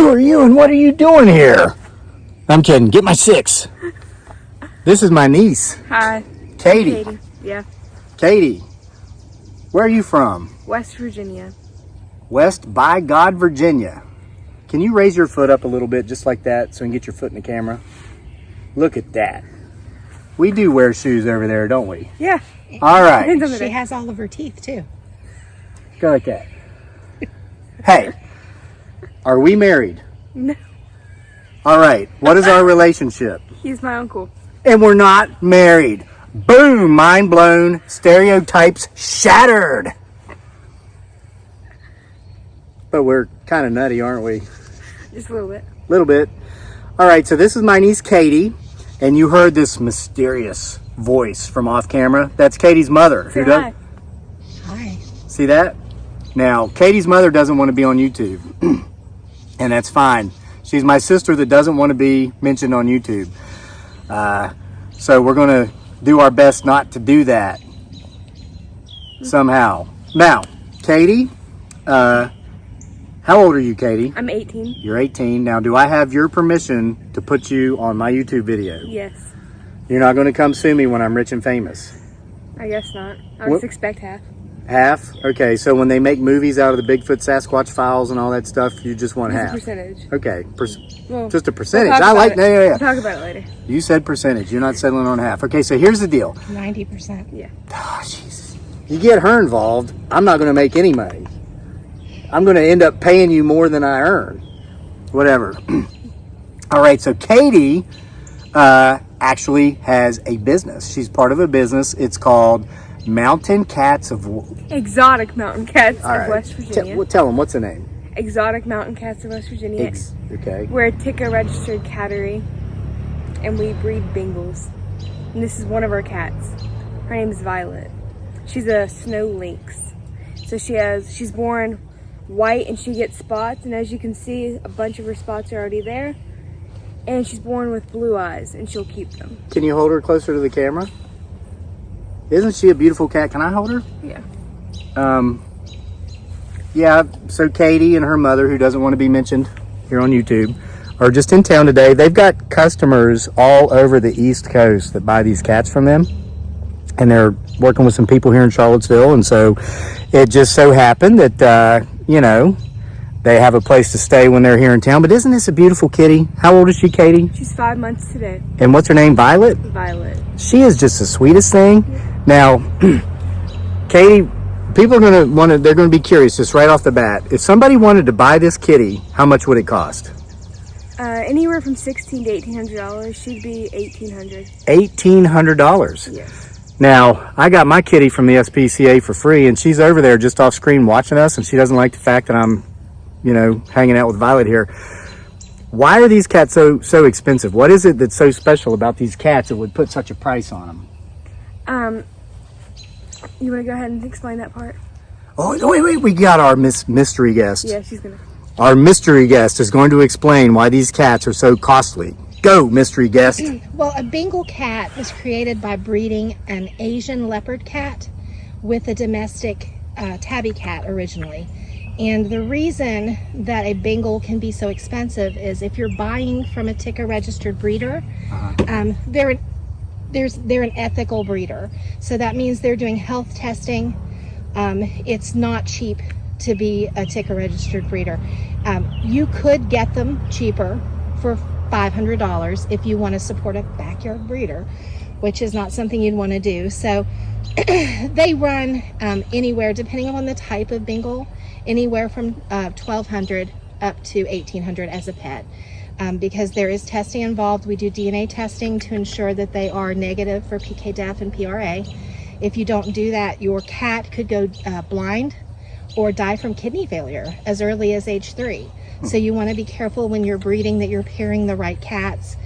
Who are you and what are you doing here? I'm kidding. Get my 6. This is my niece. Hi. Katie. Katie. Yeah. Katie, where are you from? West Virginia. West by God, Virginia. Can you raise your foot up a little bit just like that so we can get your foot in the camera? Look at that. We do wear shoes over there, don't we? Yeah. All right. She has all of her teeth too. Go like that. Hey, are we married? No. All right. What is our relationship? He's my uncle. And we're not married. Boom, mind blown, stereotypes shattered. But we're kind of nutty, aren't we? Just a little bit. A little bit. All right, so this is my niece Katie, and you heard this mysterious voice from off camera. That's Katie's mother. Say hi. Hi. See that? Now, Katie's mother doesn't want to be on YouTube, and that's fine. She's my sister that doesn't want to be mentioned on YouTube. So we're going to do our best not to do that somehow. Now, Katie, how old are you, Katie? I'm 18. You're 18. Now, do I have your permission to put you on my YouTube video? Yes. You're not going to come sue me when I'm rich and famous? I guess not. I would expect half. Half? Okay, so when they make movies out of the Bigfoot Sasquatch files and all that stuff, you just want half? A percentage. Okay, Well, just a percentage. We'll I like that. Yeah. We'll talk about it later. You said percentage. You're not settling on half. Okay, so here's the deal. 90%. Yeah. Oh, jeez. You get her involved, I'm not going to make any money. I'm going to end up paying you more than I earn. Whatever. All right, so Katie actually has a business. She's part of a business. It's called Mountain Cats of... Exotic Mountain Cats All right. of West Virginia. Tell them, what's the name? Exotic Mountain Cats of West Virginia. Okay. We're a TICA registered cattery, and we breed Bengals. And this is one of our cats. Her name is Violet. She's a snow lynx. So she's born white and she gets spots, and as you can see, a bunch of her spots are already there. And she's born with blue eyes, and she'll keep them. Can you hold her closer to the camera? Isn't she a beautiful cat? Can I hold her? Yeah. Yeah, so Katie and her mother, who doesn't want to be mentioned here on YouTube, are just in town today. They've got customers all over the East Coast that buy these cats from them. And they're working with some people here in Charlottesville. And so it just so happened that, they have a place to stay when they're here in town. But isn't this a beautiful kitty? How old is she, Katie? She's 5 months today. And what's her name, Violet? Violet. She is just the sweetest thing. Now, Katie, people are they're going to be curious just right off the bat. If somebody wanted to buy this kitty, how much would it cost? Anywhere from $1,600 to $1,800. She'd be $1,800. $1,800. Yes. Now, I got my kitty from the SPCA for free, and she's over there just off screen watching us, and she doesn't like the fact that I'm, hanging out with Violet here. Why are these cats so expensive? What is it that's so special about these cats that would put such a price on them? You want to go ahead and explain that part? Oh, wait, we got our mystery guest. Yeah, she's going to. Our mystery guest is going to explain why these cats are so costly. Go, mystery guest. Well, a Bengal cat was created by breeding an Asian leopard cat with a domestic tabby cat originally. And the reason that a Bengal can be so expensive is if you're buying from a TICA registered breeder, they're an ethical breeder. So that means they're doing health testing. It's not cheap to be a TICA registered breeder. You could get them cheaper for $500 if you want to support a backyard breeder, which is not something you'd want to do. So they run anywhere, depending on the type of Bengal, anywhere from $1,200 up to $1,800 as a pet. Because there is testing involved. We do DNA testing to ensure that they are negative for PKDEF and PRA. If you don't do that, your cat could go blind or die from kidney failure as early as age 3. So you want to be careful when you're breeding that you're pairing the right cats,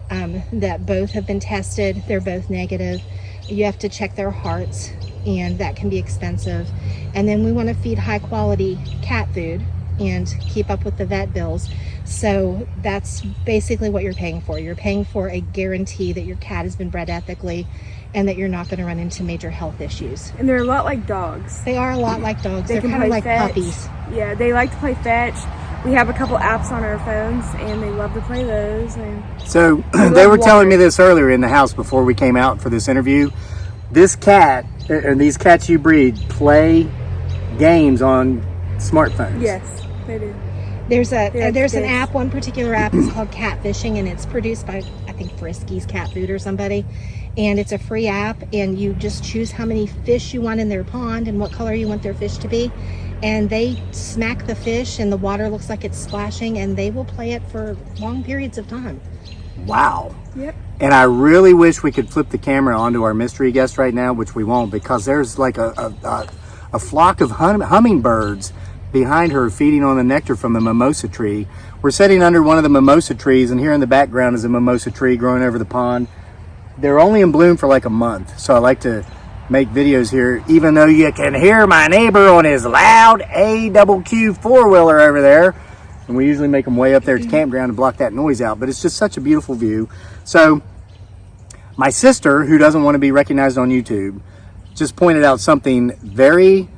that both have been tested, they're both negative. You have to check their hearts, and that can be expensive. And then we want to feed high quality cat food and keep up with the vet bills. So that's basically what you're paying for. You're paying for a guarantee that your cat has been bred ethically and that you're not going to run into major health issues. And they're a lot like dogs. They are a lot like dogs. They're kind of like fetch. puppies. Yeah, they like to play fetch. we have a couple apps on our phones, and they love to play those. And So they were telling me this earlier in the house before we came out for this interview. This cat, and these cats you breed, play games on smartphones. yes, they do. There's They're an app, one particular app is called Catfishing, and it's produced by, I think, Frisky's Cat Food or somebody. And it's a free app, and you just choose how many fish you want in their pond and what color you want their fish to be. And they smack the fish, and the water looks like it's splashing, and they will play it for long periods of time. Wow. Yep. And I really wish we could flip the camera onto our mystery guest right now, which we won't, because there's like a flock of hummingbirds behind her feeding on the nectar from the mimosa tree. We're sitting under one of the mimosa trees, and here in the background is a mimosa tree growing over the pond. They're only in bloom for like a month, so I like to make videos here, even though you can hear my neighbor on his loud AQQ four-wheeler over there. And we usually make them way up there at the campground to block that noise out, but it's just such a beautiful view. So my sister, who doesn't want to be recognized on YouTube, just pointed out something very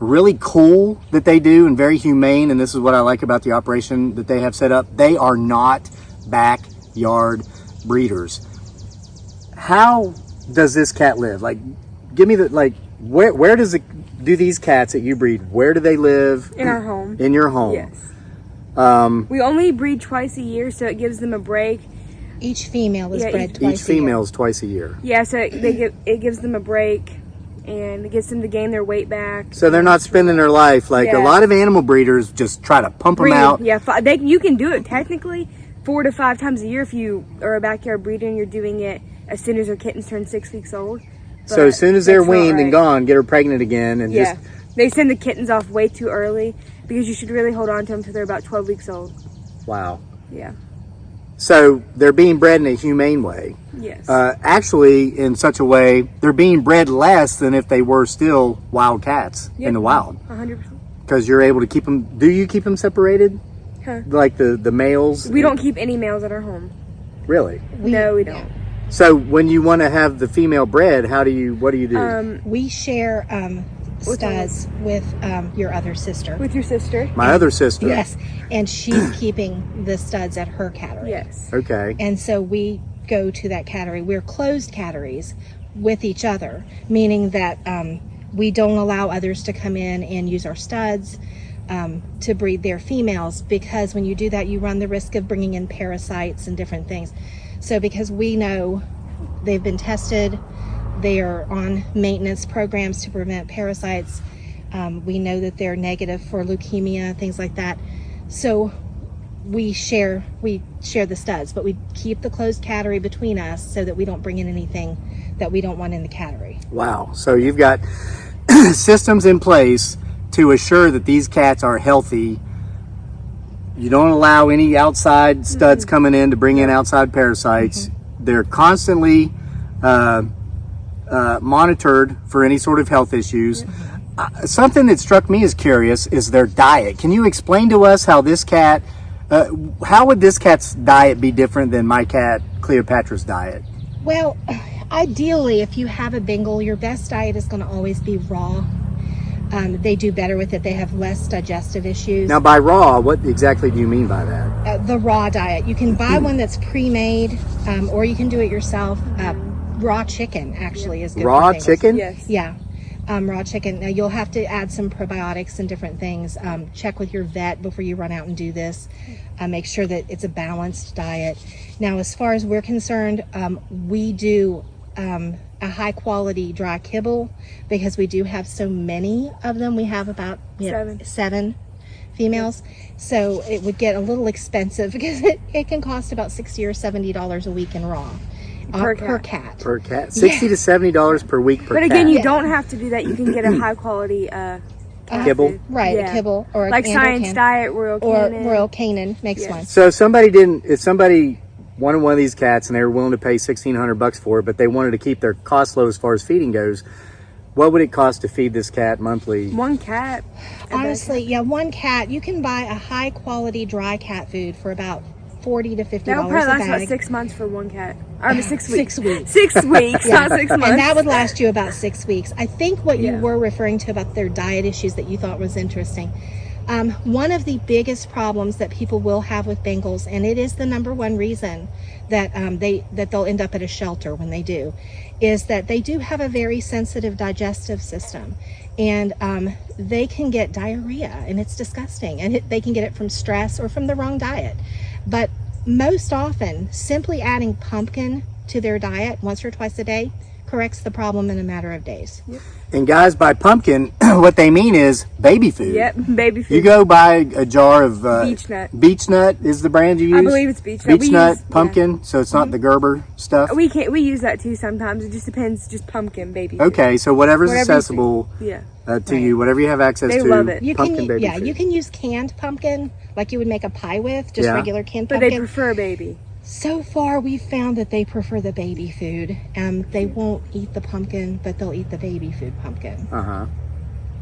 really cool that they do and very humane, and this is what I like about the operation that they have set up. They are not backyard breeders. How does this cat live? Like, give me the, like, where does it, do these cats that you breed, where do they live? In our home. In your home? Yes. We only breed twice a year, so it gives them a break. Each female is bred twice a Each year. female is twice a year. Yeah, so it gives them a break, and it gets them to gain their weight back. So they're not spending their life like a lot of animal breeders just try to pump them out. Yeah, you can do it technically 4 to 5 times a year if you are a backyard breeder and you're doing it as soon as their kittens turn 6 weeks old. So as soon as they're that's not weaned and right. gone, get her pregnant again, and Yeah, just they send the kittens off way too early because you should really hold on to them until they're about 12 weeks old. wow. Yeah. So they're being bred in a humane way. Yes. Actually, in such a way, they're being bred less than if they were still wild cats in the wild. 100%. Because you're able to keep them. Do you keep them separated? Huh. Like the males? We don't keep any males at our home. Really? No, we don't. So when you want to have the female bred, what do you do? We share studs with your other sister. With your sister. My other sister. Yes, and she's keeping the studs at her cattery. Yes. Okay. And so we go to that cattery. We're closed catteries with each other, meaning that we don't allow others to come in and use our studs to breed their females, because when you do that, you run the risk of bringing in parasites and different things. So because we know they've been tested, they are on maintenance programs to prevent parasites. We know that they're negative for leukemia, things like that. So we share the studs, but we keep the closed cattery between us so that we don't bring in anything that we don't want in the cattery. Wow. So you've got systems in place to assure that these cats are healthy. You don't allow any outside studs coming in to bring in outside parasites. They're constantly monitored for any sort of health issues. Something that struck me as curious is their diet. Can you explain to us how this cat, how would this cat's diet be different than my cat Cleopatra's diet? Well, ideally, if you have a Bengal, your best diet is going to always be raw. They do better with it. They have less digestive issues. Now, by raw, what exactly do you mean by that? The raw diet. You can buy one that's pre-made, or you can do it yourself. Raw chicken actually is good. Raw for things. chicken? Yes. Yeah. Raw chicken. Now, you'll have to add some probiotics and different things. Check with your vet before you run out and do this. Make sure that it's a balanced diet. Now, as far as we're concerned, we do a high quality dry kibble because we do have so many of them. We have about 7 females. So it would get a little expensive because it can cost about $60 or $70 a week in raw. Per cat. Per cat. $60 to $70 per week per cat. But again, you don't have to do that. You can get a high quality kibble. Right, a kibble or like a Science Diet, Royal Canin. Or Royal Canin makes one. So if somebody wanted one of these cats and they were willing to pay $1,600 for it, but they wanted to keep their costs low as far as feeding goes, what would it cost to feed this cat monthly? One cat. Honestly, one cat. You can buy a high quality dry cat food for about $40 to $50 that would probably a last bag. about 6 months for one cat. I mean, 6 weeks. 6 weeks. 6 weeks, not 6 months. And that would last you about 6 weeks. I think what you were referring to about their diet issues that you thought was interesting. One of the biggest problems that people will have with Bengals, and it is the number one reason that they'll end up at a shelter when they do, is that they do have a very sensitive digestive system, and they can get diarrhea, and it's disgusting, and they can get it from stress or from the wrong diet. But most often, simply adding pumpkin to their diet once or twice a day corrects the problem in a matter of days. Yep. And guys, by pumpkin, what they mean is baby food. Yep, baby food. You go buy a jar of Beech nut. Beech nut is the brand you use. I believe it's beech nut. Beech nut, pumpkin, so it's not the Gerber stuff. We use that too sometimes. It just depends. Just pumpkin baby food. Okay, so whatever's Whatever accessible Yeah. to you, whatever you have access They to. love it. Pumpkin baby food. You can use canned pumpkin like you would make a pie with, just Yeah. regular canned But pumpkin. they prefer baby. So far, we've found that they prefer the baby food. They won't eat the pumpkin, but they'll eat the baby food pumpkin.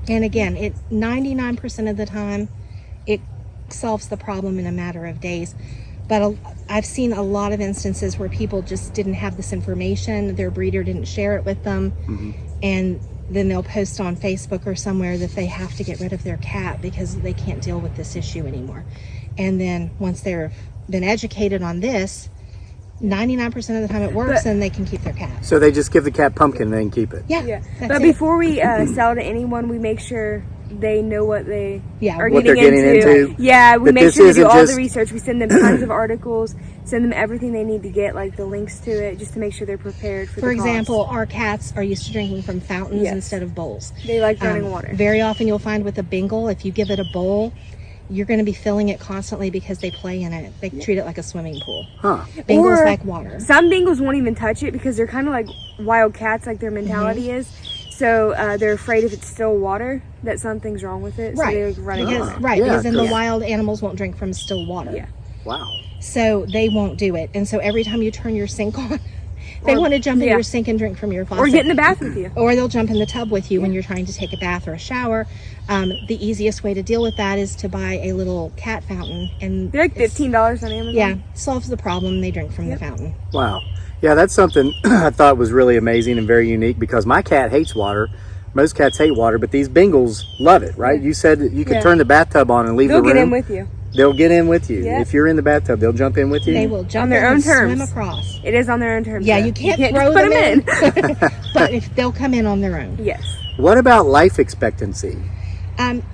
And again, 99% of the time, it solves the problem in a matter of days. But I've seen a lot of instances where people just didn't have this information. Their breeder didn't share it with them. And then they'll post on Facebook or somewhere that they have to get rid of their cat because they can't deal with this issue anymore. And then once they've been educated on this, 99% of the time it works, and they can keep their cat. So they just give the cat pumpkin and they can keep it. Yeah. But That's it. before we sell to anyone, we make sure they know what they are What they're getting into. Yeah, we That make this sure we do isn't all just- the research. We send them tons of articles, send them everything they need to get, like the links to it, just to make sure they're prepared for For the cost. example, our cats are used to drinking from fountains Yes. instead of bowls. They like running water. Very often you'll find with a Bengal, if you give it a bowl, you're going to be filling it constantly because they play in it. They treat it like a swimming pool. Bengals Or like water. Some Bengals won't even touch it because they're kind of like wild cats, like their mentality is. So they're afraid if it's still water that something's wrong with it. So Right. they like run Because, against it. right, Yeah, because then the 'cause- wild animals won't drink from still water. Yeah. Wow. So they won't do it. And so every time you turn your sink on, they want to jump in yeah. your sink and drink from your faucet. Or get in the bath with you. Or they'll jump in the tub with you when you're trying to take a bath or a shower. The easiest way to deal with that is to buy a little cat fountain, and They're like $15 on Amazon. yeah, solves the problem. They drink from the fountain. Wow. Yeah, that's something I thought was really amazing and very unique because my cat hates water. Most cats hate water, but these Bengals love it, right? You said that you could Yeah. turn the bathtub on and leave They'll the room. get in with you. They'll get in with you. Yeah. If you're in the bathtub, they'll jump in with you. They will jump On their in own and terms. swim across. It is on their own terms. Yeah, though. you can't just throw put them in. But if they'll come in on their own. Yes. What about life expectancy?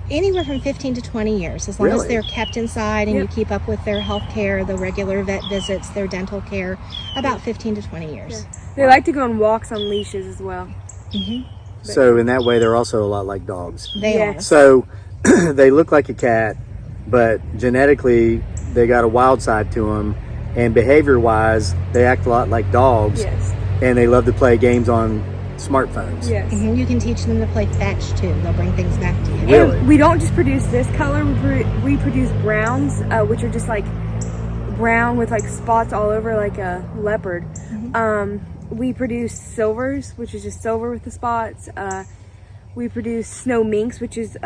Anywhere from 15 to 20 years, as long as Really? they're kept inside and Yep. you keep up with their health care, the regular vet visits, their dental care, about 15 to 20 years. They like to go on walks on leashes as well. So in that way, they're also a lot like dogs. They Yeah. are. So they look like a cat, but genetically they got a wild side to them, and behavior-wise, they act a lot like dogs, Yes. and they love to play games on smartphones. Yes. You can teach them to play fetch too. They'll bring things back to you. Really? And we don't just produce this color. We produce browns, which are just like brown with like spots all over, like a leopard. We produce silvers, which is just silver with the spots. We produce snow minks, which is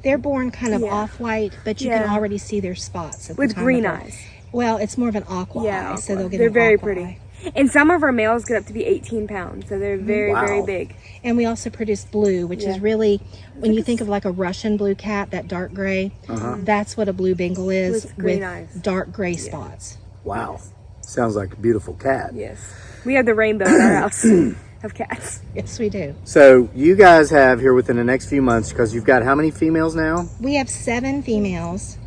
They're born kind of Yeah. off-white, but you can Yeah. already see their spots at the with time green of birth. eyes. Well, it's more of an aqua eye, so they'll get They're an very aqua pretty. eye. And some of our males get up to be 18 pounds, so they're very, Wow. very big. And we also produce blue, which Yeah. is really, when you think of like a Russian blue cat, that dark gray, that's what a blue Bengal is With green eyes. dark gray spots. Wow. Sounds like a beautiful cat. Yes. We have the rainbow in our house of cats. Yes, we do. So you guys have here within the next few months, because you've got how many females now? We have 7 females.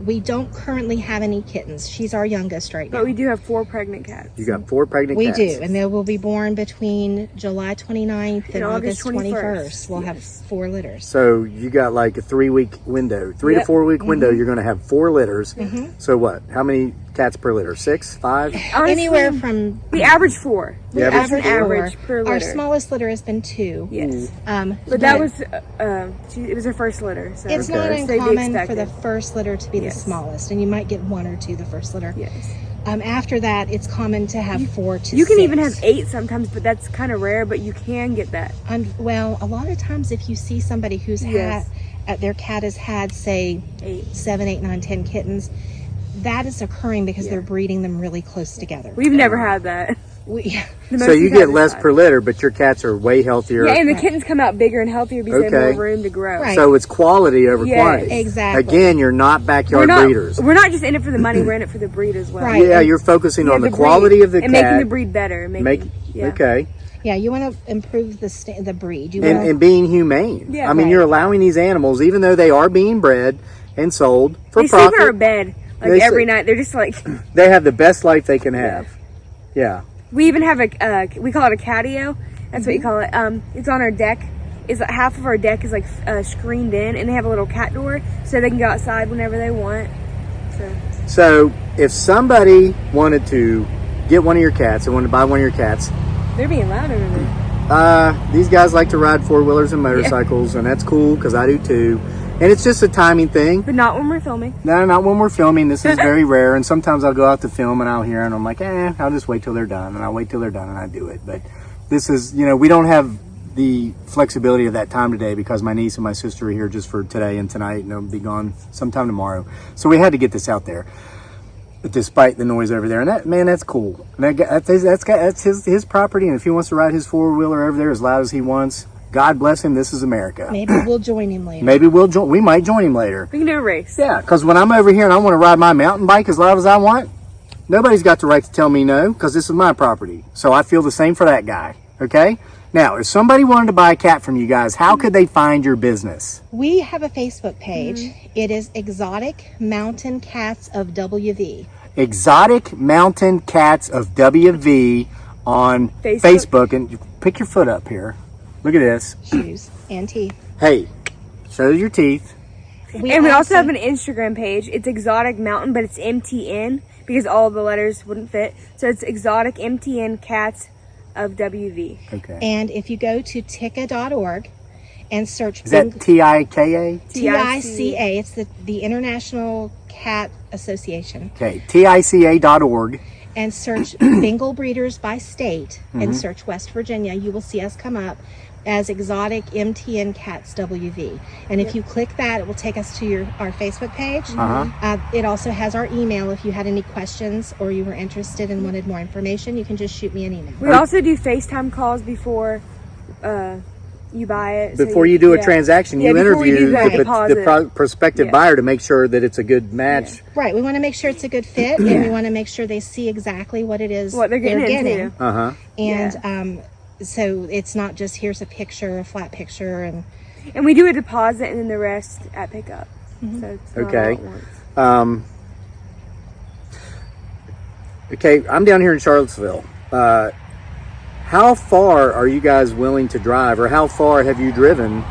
We don't currently have any kittens. She's our youngest right now. But we do have 4 pregnant cats. You got 4 pregnant We cats. do, and they will be born between July 29th and And August August 21st. We'll have Yes. 4 litters. So you got like a 3-week window, 3 to Yep. 4 week window. You're going to have 4 litters. So what? How many cats per litter? 6, 5? Honestly, Anywhere from we average 4. You That's average an 4? average per litter. our smallest litter has been 2. Yes. But That was, it was her first litter. So It's not Okay. So they'd be uncommon for expected. the first litter to be the Yes. smallest, and you might get 1 or 2 the first litter. Yes. After that, it's common to have 4 to You can 6. even have 8 sometimes, but that's kind of rare, but you can get that. Well, a lot of times if you see somebody who's Yes. their cat has had, say, 8. 7, 8, 9, 10 kittens, that is occurring because they're breeding them really close together. We've never had that. The So most you we've had get this less size. per litter, but your cats are way healthier. Yeah, and the kittens come out bigger and healthier because they have Okay. more room to grow. Right. So it's quality over Yeah, quantity. exactly. Again, you're not backyard breeders. We're not just in it for the money, we're in it for the breed as well. Right. Yeah, you're focusing Yeah, on the breed, quality of the and cat. making the breed better. Yeah. Okay. Yeah, you want to improve the breed. You And, want and being humane. Yeah. I mean, Right. you're allowing these animals, even though they are being bred and sold for They sleep profit, in our bed like They every sleep- night. They're just like they have the best life they can have. Yeah. we even have we call it a catio. That's what you call it. It's on our deck. Is half of our deck is like screened in, and they have a little cat door so they can go outside whenever they want. So if somebody wanted to get one of your cats and wanted to buy one of your cats, They're being loud over there. these guys like to ride four-wheelers and motorcycles, and that's cool because I do too. And it's just a timing thing. But not when we're filming. No, not when we're filming. This is very rare. And sometimes I'll go out to film and I'll hear and I'm like, I'll just wait till they're done. And I'll wait till they're done and I do it. But this is, we don't have the flexibility of that time today because my niece and my sister are here just for today and tonight, and they'll be gone sometime tomorrow. So we had to get this out there, despite the noise over there. And that's cool. And that's his property. And if he wants to ride his four-wheeler over there as loud as he wants, God bless him. This is America. Maybe we'll join him later. Maybe we might join him later. We can do a race. Yeah, because when I'm over here and I want to ride my mountain bike as loud as I want, nobody's got the right to tell me no because this is my property. So I feel the same for that guy. Okay? Now, if somebody wanted to buy a cat from you guys, how could they find your business? We have a Facebook page. It is Exotic Mountain Cats of WV. Exotic Mountain Cats of WV on Facebook. And pick your foot up here. Look at this. Shoes and teeth. Hey, show your teeth. We also have an Instagram page. It's Exotic Mountain, but it's MTN because all the letters wouldn't fit. So it's Exotic MTN Cats of WV. Okay. And if you go to tica.org and search... Is that TIKA? TICA. It's the International Cat Association. Okay, TICA.org. And search Bengal breeders by state and search West Virginia. You will see us come up as Exotic MTN Cats WV. And if you click that, it will take us to our Facebook page. It also has our email. If you had any questions or you were interested and wanted more information, you can just shoot me an email. We also do FaceTime calls before you buy it. Before you do a transaction, you interview the prospective Yeah. buyer to make sure that it's a good match. Right. We want to make sure it's a good fit, and we want to make sure they see exactly what it is What they're getting into. And so it's not just here's a picture, a flat picture, And we do a deposit and then the rest at pickup. So it's not all at once. Okay, I'm down here in Charlottesville. How far are you guys willing to drive, or how far have you driven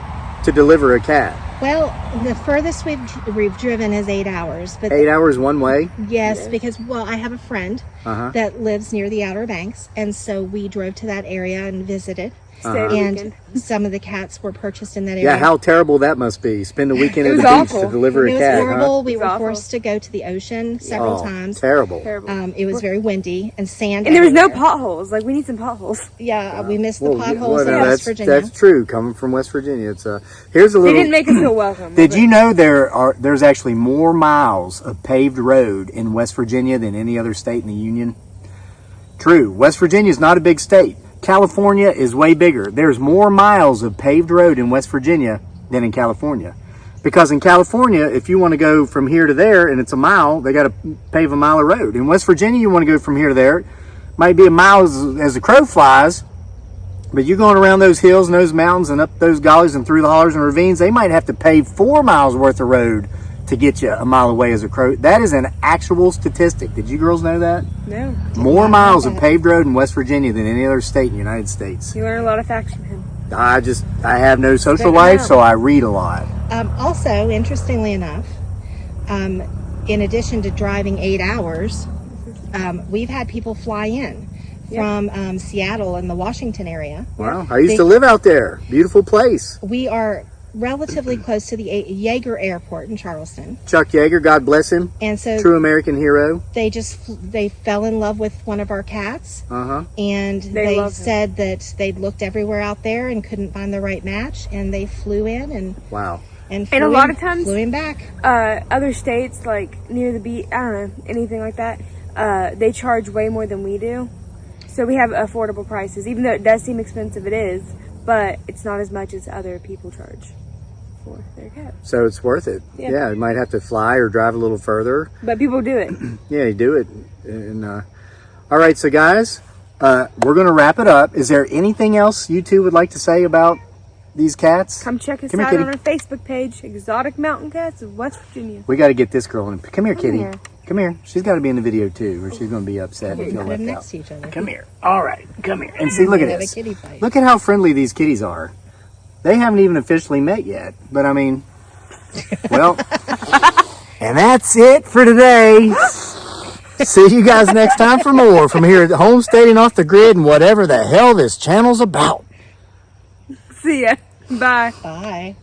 to deliver a cat? Well, the furthest we've driven is 8 hours. But 8 hours one way? Yes, because I have a friend that lives near the Outer Banks, and so we drove to that area and visited. And some of the cats were purchased in that area. Yeah, how terrible that must be. Spend the weekend at the beach to deliver a It was cat. horrible. We were forced to go to the ocean several times. Terrible. It was very windy and sand. And there was no everywhere. potholes. Like, we need some potholes. Yeah, we missed the potholes in no, West Virginia. That's true. Coming from West Virginia, it's here's a little. They didn't make us feel welcome. Did you know there's actually more miles of paved road in West Virginia than any other state in the Union? True. West Virginia is not a big state. California is way bigger. There's more miles of paved road in West Virginia than in California. Because in California, if you want to go from here to there and it's a mile, they got to pave a mile of road. In West Virginia, you want to go from here to there, it might be a mile as the crow flies, but you're going around those hills and those mountains and up those gullies and through the hollers and ravines, they might have to pave 4 miles worth of road to get you a mile away as a crow. That is an actual statistic. Did you girls know that? No. More miles of paved road in West Virginia than any other state in the United States. You learn a lot of facts from him. I have no social life, so I read a lot. Also, interestingly enough, in addition to driving 8 hours, we've had people fly in from Seattle and the Washington area. Wow, I used to live out there. Beautiful place. We are relatively close to the Yeager Airport in Charleston. Chuck Yeager, God bless him. And so true American hero. They fell in love with one of our cats. And they said that they'd looked everywhere out there and couldn't find the right match, and they flew in and and a lot of times flew him back. Other states, like near the beach, I don't know, anything like that, they charge way more than we do. So we have affordable prices, even though it does seem expensive, it is, but it's not as much as other people charge for their cats. So it's worth it. Yeah. You might have to fly or drive a little further. But people do it. Yeah, you do it. And all right, so guys, we're going to wrap it up. Is there anything else you two would like to say about these cats? Come check us Come here, out kitty. on our Facebook page, Exotic Mountain Cats of West Virginia. We got to get this girl in. Come here, kitty. here. Come here. She's got to be in the video too, or she's going to be upset and feel Put them left next out. to each other. Come here. All right, come here. And see, look at Have a this. kitty fight. Look at how friendly these kitties are. They haven't even officially met yet, but I mean, well, and that's it for today. See you guys next time for more from here at Homesteading Off the Grid and whatever the hell this channel's about. See ya. Bye. Bye.